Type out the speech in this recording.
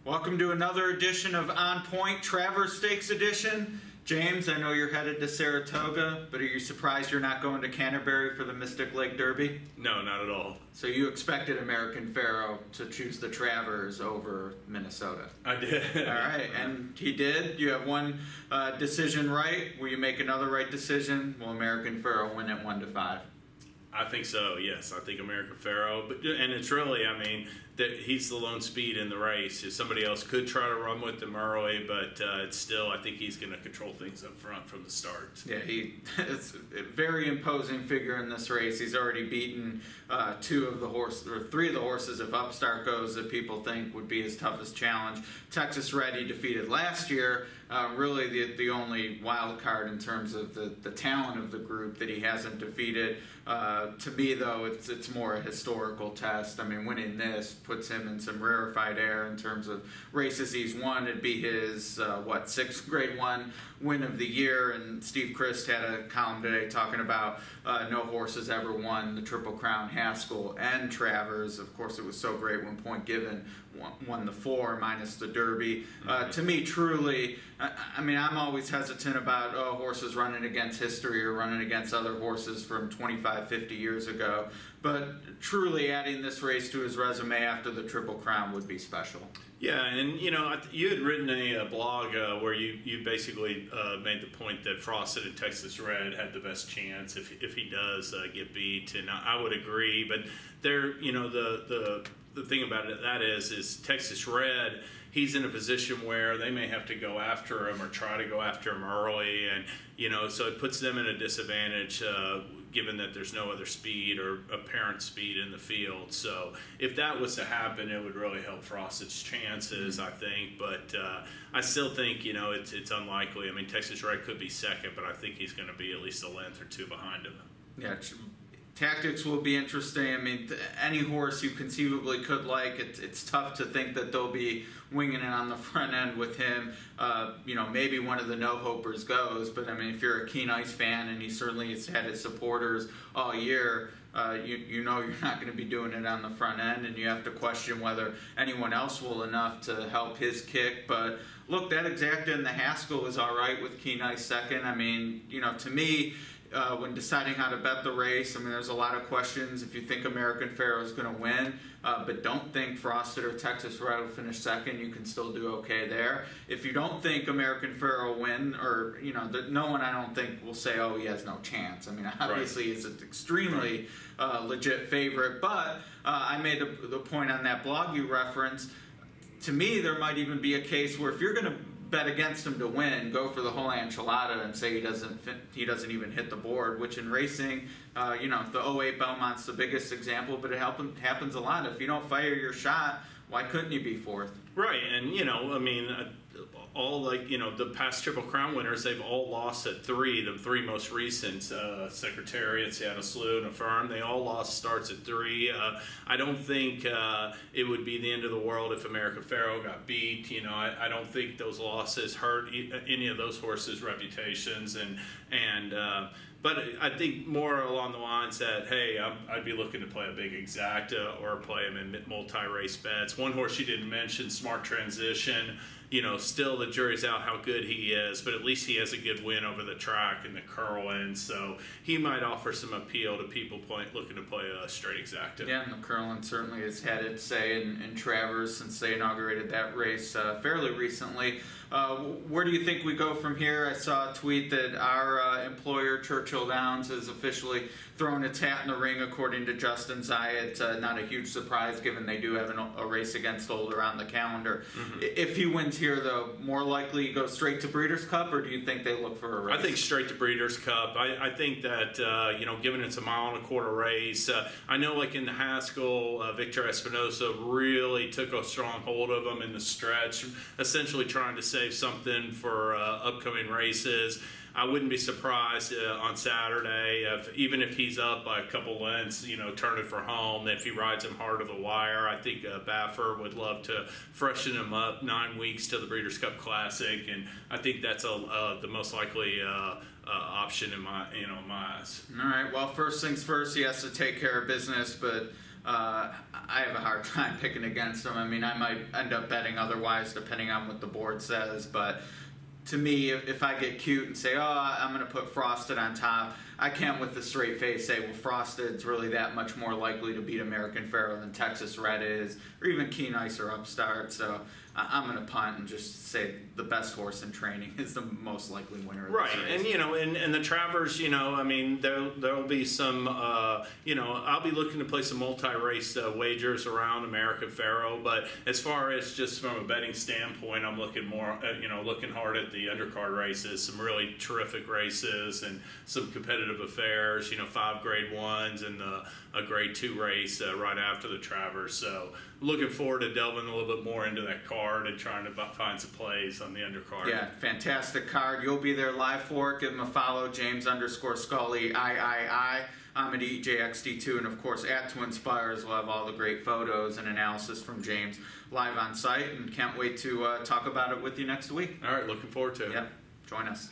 Welcome to another edition of On Point, Travers Stakes edition. James, I know you're headed to Saratoga, but are you surprised you're not going to Canterbury for the Mystic Lake Derby? No, not at all. So you expected American Pharoah to choose the Travers over Minnesota? I did. All right, and he did. You have one decision right. Will you make another right decision? Will American Pharoah win at 1-5? I think so, yes. I think American Pharoah. And it's really, I mean, that he's the lone speed in the race. If somebody else could try to run with him early, but it's still, I think he's going to control things up front from the start. Yeah, it's a very imposing figure in this race. He's already beaten three of the horses if Upstart goes that people think would be his toughest challenge. Texas Red he defeated last year. Really the only wild card in terms of the talent of the group that he hasn't defeated. To me, though, it's more a historical test. I mean, winning this puts him in some rarefied air in terms of races he's won. It'd be his, sixth Grade 1 win of the year. And Steve Christ had a column today talking about no horses ever won the Triple Crown, Haskell and Travers. Of course, it was so great when Point Given won the 4 minus the Derby. To me, truly, I mean, I'm always hesitant about horses running against history or running against other horses from 25, 50 years ago. But truly adding this race to his resume after the Triple Crown would be special. Yeah, and you know, you had written a blog where you basically made the point that Frosted and Texas Red had the best chance if he does get beat, and I would agree. But there, you know, the thing about it that is Texas Red. He's in a position where they may have to go after him or try to go after him early, and you know, so it puts them in a disadvantage. Given that there's no other speed or apparent speed in the field. So if that was to happen, it would really help Frosted's chances, I think. But I still think, you know, it's unlikely. I mean, Texas Red could be second, but I think he's going to be at least a length or two behind him. Yeah, tactics will be interesting. I mean, any horse you conceivably could like, it's tough to think that they'll be winging it on the front end with him. You know, maybe one of the no-hopers goes, but I mean, if you're a Keen Ice fan, and he certainly has had his supporters all year, you know you're not going to be doing it on the front end, and you have to question whether anyone else will enough to help his kick. But look, that Exacta in the Haskell is all right with Keen Ice second. I mean, you know, to me, when deciding how to bet the race, I mean, there's a lot of questions. If you think American Pharoah is going to win, but don't think Frosted or Texas Red will finish second, you can still do okay there. If you don't think American Pharoah will win, or, you know, no one I don't think will say, oh, he has no chance. I mean, obviously he's an extremely legit favorite, but I made the point on that blog you referenced. To me, there might even be a case where if you're going to bet against him to win, go for the whole enchilada and say he doesn't even hit the board, which in racing, you know, the 08 Belmont's the biggest example, but it happens a lot. If you don't fire your shot, why couldn't you be fourth? Right, and you know, I mean, all like, you know, the past Triple Crown winners, they've all lost at 3. The 3 most recent, Secretariat, Seattle Slew, and Affirm, they all lost starts at 3. I don't think it would be the end of the world if American Pharoah got beat. You know, I don't think those losses hurt any of those horses' reputations, but I think more along the lines that, hey, I'd be looking to play a big Exacta or play him in multi-race bets. One horse you didn't mention, Smart Transition. You know, still the jury's out how good he is, but at least he has a good win over the track in the Curlin, so he might offer some appeal to people looking to play a straight Exacta. Yeah, and the Curlin certainly has had its say in Travers since they inaugurated that race fairly recently. Where do you think we go from here? I saw a tweet that our employer, Churchill Downs, has officially thrown its hat in the ring, according to Justin Zayat. Not a huge surprise, given they do have a race against Older on the calendar. If he wins here, though, more likely go straight to Breeders' Cup, or do you think they look for a race? I think straight to Breeders' Cup. I think that, you know, given it's a 1.25 mile race, I know like in the Haskell, Victor Espinosa really took a strong hold of him in the stretch, essentially trying to save something for upcoming races. I wouldn't be surprised on Saturday, even if he's up by a couple lengths, you know, turn it for home, if he rides him hard to the wire. I think Baffer would love to freshen him up 9 weeks to the Breeders' Cup Classic, and I think that's the most likely option in my eyes. All right. Well, first things first, he has to take care of business, but I have a hard time picking against him. I mean, I might end up betting otherwise depending on what the board says, but to me, if I get cute and say, oh, I'm going to put Frosted on top, I can't with a straight face say, well, Frosted's really that much more likely to beat American Pharoah than Texas Red is, or even Keen Ice or Upstart. So I'm going to punt and just say the best horse in training is the most likely winner of right. this race. And in the Travers, I mean, there'll be some, I'll be looking to play some multi-race wagers around American Pharoah. But as far as just from a betting standpoint, I'm looking more, looking hard at the undercard races, some really terrific races and some competitive affairs. 5 Grade 1s and a Grade 2 race right after the Travers. So looking forward to delving a little bit more into that card and trying to find some plays on the undercard. Yeah, fantastic card. You'll be there live for it. Give him a follow, James_Scully III. I'm at EJXD2, and of course at twinspires we'll have all the great photos and analysis from James live on site, and can't wait to talk about it with you next week. All right, looking forward to it. Yep, join us.